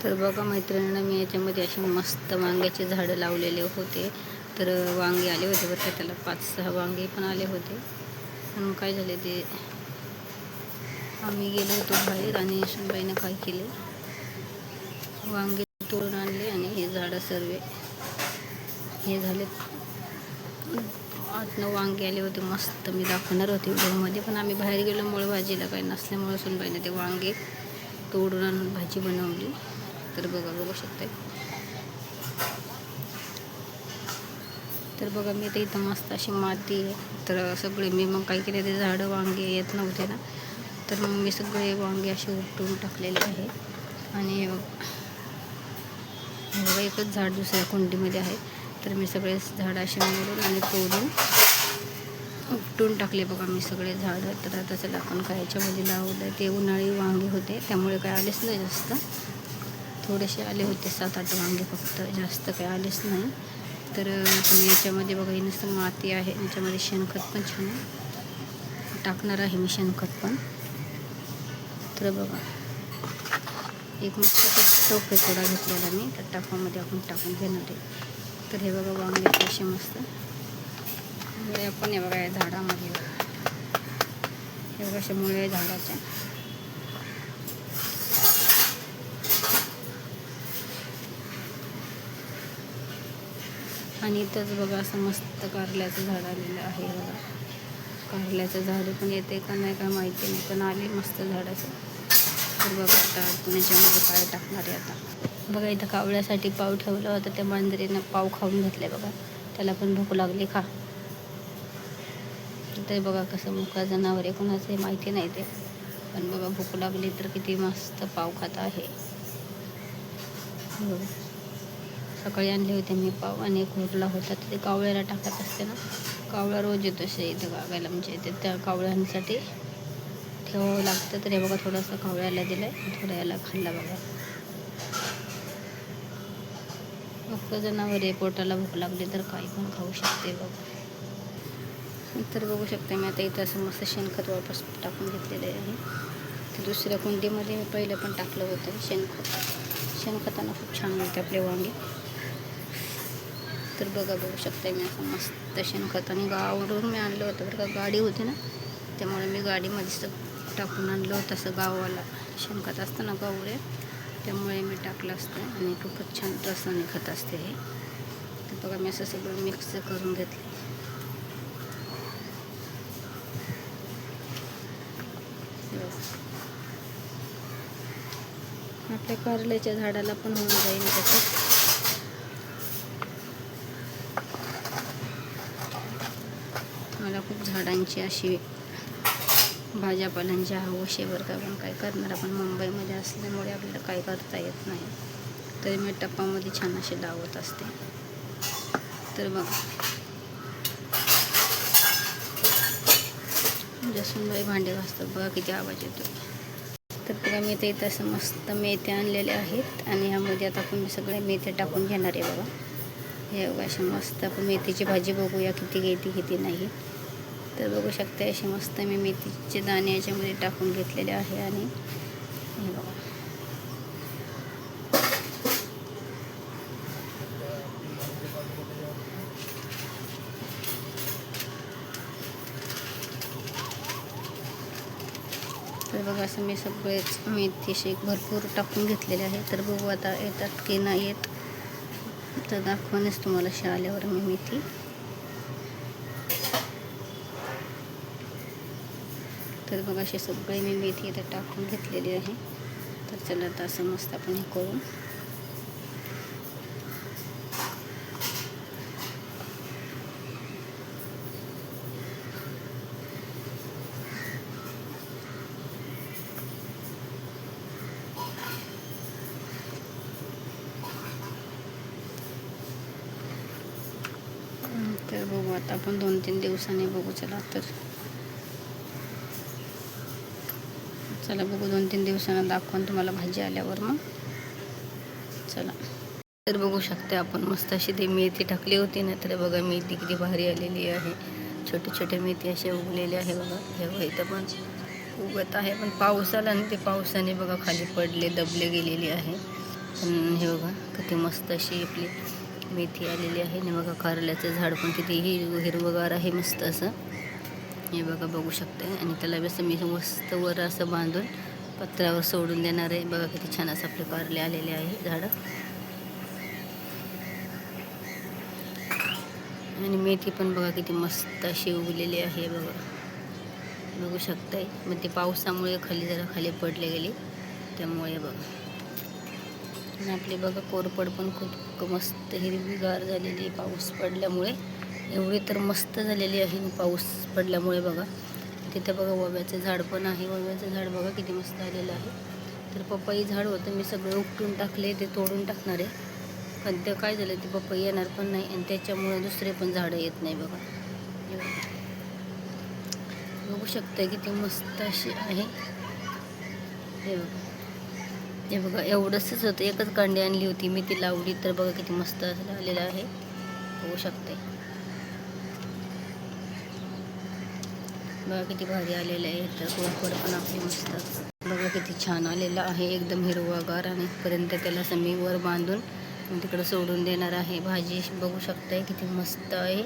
तर बघा मैत्रिणींना, मी याच्यामध्ये असे मस्त वांग्याचे झाडं लावलेले होते. तर वांगे आले होते बरं का, त्याला 5-6 वांगे पण आले होते. पण काय झाले, ते आम्ही गेलो होतो बाहेर आणि सुनबाईनं काय केले, वांगे तोडून आणले आणि हे झाडं सर्व हे झाले. 8-9 वांगे आले होते मस्त. मी दाखवणार होते व्हिडिओमध्ये, पण आम्ही बाहेर गेल्यामुळे भाजीला काही नसल्यामुळे सुनबाईने ते वांगे तोडून आणून भाजी बनवली. तर बघू शकते. तर बघा, मी ते इथं मस्त अशी माती आहे. तर सगळे मी मग काय केले, ते झाडं वांगे येत नव्हते ना, तर मग मी सगळे वांगे असे उपटून टाकलेले आहे. आणि बघा, एकच झाड दुसऱ्या कुंडीमध्ये आहे. तर मी सगळे झाडं असे मिळून आणि तोडून उपटून टाकले. बघा, मी सगळे झाडं. तर आता चला आपण काय याच्यामध्ये लावलं. ते उन्हाळी वांगे होते, त्यामुळे काय आलेच नाही जास्त. थोडेसे आले होते 7-8 वांगे फक्त, जास्त काही आलेच नाही. तर तुम्ही याच्यामध्ये बघा, ही नुसतं माती आहे. याच्यामध्ये शेणखत पण छान टाकणार आहे मी, शेणखत पण. तर बघा, एक मस्त टोप थोडा घेतलेला मी, तर टाकामध्ये आपण टाकून घेणार आहे. तर हे बघा, वांगे असे मस्त मुळे पण हे बघा, या झाडामध्ये हे बघा अशा मुळे झाडाच्या. आणि इथंच बघा असं मस्त कारल्याचं झाड आलेलं आहे. बघा, कारल्याचं झाड पण येते का नाही काय माहिती नाही, पण आले मस्त झाडाचं. तर बघा, आता याच्यामध्ये काय टाकणार आहे आता. बघा, इथं कावळ्यासाठी पाव ठेवला होता, त्या मांजरीनं पाव खाऊन घेतले. बघा, त्याला पण भूक लागली खा. ते बघा कसं मुका जनावर आहे, कोणाचं माहिती नाही ते, पण बघा भूक लागली तर किती मस्त पाव खात आहे. सकाळी आणले होते मी पाव आणि एक उरला होता, ते कावळ्याला टाकत असते ना. कावळा रोज येतो असे इथं गावायला, म्हणजे ते त्या कावळ्यांसाठी ठेवावं लागतं. तर हे बघा, थोडंसं कावळ्याला दिलं आहे, थोडा याला खाल्ला. बघा, मुक्त जनावर आहे, पोटाला भूक लागली तर काही पण खाऊ शकते. बघा, तर बघू शकते मी आता इथं असं मस्त शेणखत वापस टाकून घेतलेलं आहे. ते दुसऱ्या कुंडीमध्ये मी पहिलं पण टाकलं होतं शेणखतानं खूप छान मिळते आपले वांगे. तर बघू शकते मी असं मस्त शेणखत, आणि गावावरून मी आणलं होतं बरं का, गाडी होती ना, त्यामुळे मी गाडीमध्येच टाकून आणलं होतं. असं गाववाला शेणखत असतं ना, गावरे, त्यामुळे मी टाकलं असतं. आणि खूपच छान रसाने खत असते हे. तर बघा, मी असं सगळं मिक्स करून घेतलं. आपल्या कारल्याच्या झाडाला पण होऊन जाईल त्याच्यात. मला खूप झाडांची अशी भाज्यापाल्यांची हौस आहे बरं का, पण काय करणार, आपण मुंबईमध्ये असल्यामुळे आपल्याला काय करता येत नाही. तरी मी टप्पामध्ये छान असे लावत असते. तर बघा, सुनबाई भांडे घासतात, बघा किती आवाज येतो. तर बघा, मी ते इथं असं मस्त मेथी आणलेले आहेत, आणि ह्यामध्ये आता आपण सगळे मेथी टाकून घेणार आहे. बघा, हे बघा अशी मस्त आपण मेथीची भाजी बघूया किती घेते किती नाही. तर बघू शकते, असे मस्त मी मेथीचे दाणे याच्यामध्ये टाकून घेतलेले आहे. आणि हे बघा, तर बघा असं मी सगळेच मेथी शेक भरपूर टाकून घेतलेले आहे. तर बघू आता येतात की नाही येत, तर दाखवणच तुम्हाला आल्यावर मी मेथी. तर बघा, असे सगळे मी मेथी इथं टाकून घेतलेली आहे. तर चला आता असं मस्त आपण हे करून तर बघू आता आपण 2-3 दिवसांनी बघू. चला बघू 2-3 दिवसांना दाखवून तुम्हाला भाजी आल्यावर मग. चला, तर बघू शकते आपण मस्त अशी ती मेथी टाकली होती ना, तर बघा मेथी किती भारी आलेली आहे. छोटे छोटे मेथी असे उगलेले आहे. बघा, हे इथं पण उगत आहे, पण पाऊस आला आणि ते पावसाने बघा खाली पडले, दबले गेलेली आहे. पण हे बघा किती मस्त अशी आपली मेथी आलेली आहे. आणि बघा कारल्याचं झाड पण किती हिरवगार आहे मस्त असं. हे बघा बघू शकते. आणि त्याला असं मी मस्त वर असं बांधून पत्र्यावर सोडून देणार आहे. बघा किती छान असं आपले कारले आलेले आहे झाडं. आणि मेथी पण बघा किती मस्त अशी उगलेली आहे बघा, बघू शकताय. मग ते पावसामुळे खाली पडले गेले त्यामुळे बघा. आणि आपली बघा कोरपड पण खूप मस्त हिरवीगार झालेली आहे पाऊस पडल्यामुळे. एवढी तर मस्त झालेली आहे पाऊस पडल्यामुळे बघा. तिथं बघा ओव्याचं झाड पण आहे. ओव्याचं झाड बघा किती मस्त आलेलं आहे. तर पपई झाड होतं, मी सगळं उपटून टाकले, ते तोडून टाकणार आहे. पण ते काय झालं, ते पपई येणार पण नाही आणि त्याच्यामुळे दुसरे पण झाडं येत नाही बघा. बघू शकता किती मस्त अशी आहे. हे बघा, हे बघा एवढंच होतं. एकच कांडी आणली होती मी, ती लावली तर बघा किती मस्त असं आलेलं आहे. बघू शकते बघा किती भारी आलेलं आहे. तर कोरफड पण आपली मस्त बघा किती छान आलेलं आहे, एकदम हिरवागार. आणि पर्यंत त्याला असं मी वर बांधून तिकडं सोडून देणार आहे. भाजी बघू शकताय किती मस्त आहे.